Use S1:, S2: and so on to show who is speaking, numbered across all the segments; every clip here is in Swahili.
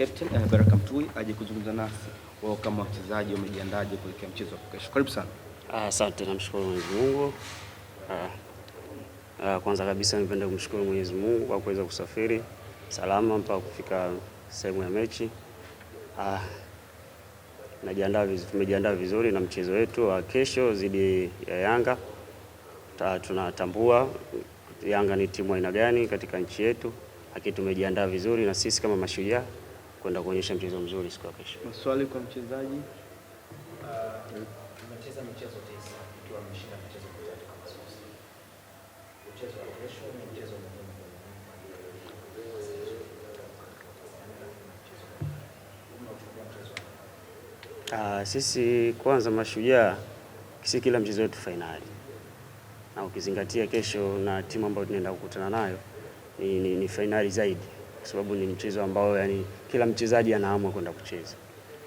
S1: Captain Baraka Mtui aje kuzungumza nasi wao kama wachezaji wamejiandaje kuelekea mchezo wa kesho. Karibu sana.
S2: Asante, namshukuru Mwenyezi Mungu. Kwanza kabisa nipende kumshukuru Mwenyezi Mungu kwa kuweza kusafiri salama mpaka kufika sehemu ya mechi. Tumejiandaa vizuri na mchezo wetu wa kesho dhidi ya Yanga. Tunatambua Yanga ni timu aina gani katika nchi yetu, lakini tumejiandaa vizuri na sisi kama Mashujaa kwenda kuonyesha mchezo mzuri siku ya kesho.
S1: Maswali kwa mchezaji.
S3: Tumecheza michezo 9 ikiwa mmeshinda michezo 3 kama sisi. Mchezo wa kesho ni mchezo muhimu.
S2: Sisi kwanza Mashujaa, si kila mchezo wetu fainali, na ukizingatia kesho na timu ambayo tunaenda kukutana nayo ni fainali zaidi, kwa sababu ni mchezo ambao yani kila mchezaji anaamua kwenda kucheza.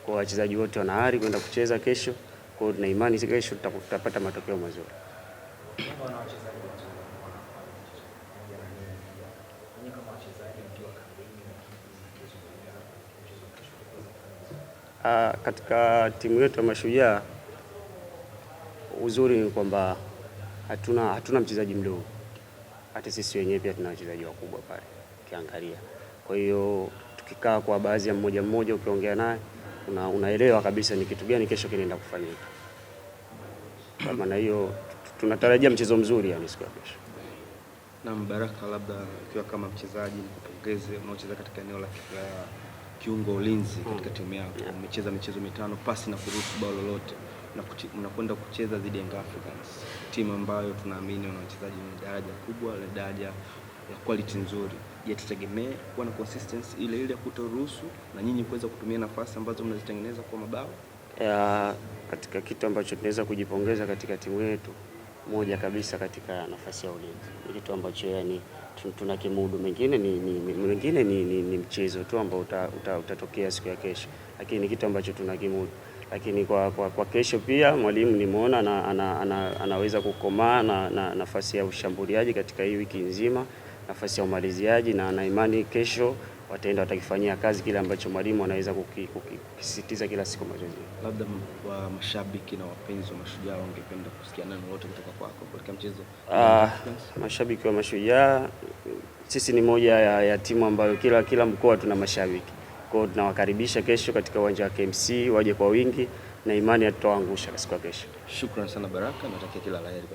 S2: Kwa wachezaji wote wana hari kwenda kucheza kesho, kwa hiyo tuna imani kesho tutapata matokeo mazuri. Katika timu yetu ya Mashujaa, uzuri ni kwamba hatuna mchezaji mdogo. Hata sisi wenyewe pia tuna wachezaji wakubwa pale ukiangalia. Kwa hiyo tukikaa kwa baadhi ya mmoja ukiongea naye unaelewa kabisa ni kitu gani kesho kinaenda kufanyika. Kwa maana hiyo tunatarajia mchezo mzuri yani siku ya kesho.
S1: Na Baraka, labda ukiwa kama mchezaji nikupongeze, unaocheza katika eneo la kiungo ulinzi katika timu yako. Umecheza michezo 5 pasi na kuruhusu bao lolote, unakwenda kucheza dhidi ya Young Africans, timu ambayo tunaamini wana wachezaji wa daraja kubwa, la daraja ya quality nzuri. Je, tutegemee kuwa na consistency ile ya kutoruhusu na nyinyi kuweza kutumia nafasi ambazo mnazitengeneza kwa mabao?
S2: Katika kitu ambacho tunaweza kujipongeza katika timu yetu, moja kabisa katika nafasi ya ulinzi. Ni kitu ambacho yani tunakimudu, mengine ni mchezo tu ambao utatokea siku ya kesho, lakini ni kitu ambacho tunakimudu. Lakini kwa kesho pia mwalimu nimeona anaweza kukomaa na nafasi ya ushambuliaji katika hii wiki nzima, nafasi ya umaliziaji, na ana imani kesho watakifanyia kazi kile ambacho mwalimu anaweza kukisisitiza kila siku mazoezi.
S1: Labda wa mashabiki na wapenzi wa Mashujaa wangependa kusikia neno lolote kutoka kwako katika mchezo?
S2: Mashabiki wa Mashujaa, sisi ni moja ya timu ambayo kila mkoa tuna mashabiki. Kwa hiyo tunawakaribisha kesho katika uwanja wa KMC, waje kwa wingi na imani tutawaangusha siku ya kesho.
S1: Shukrani sana Baraka, natakia kila la heri.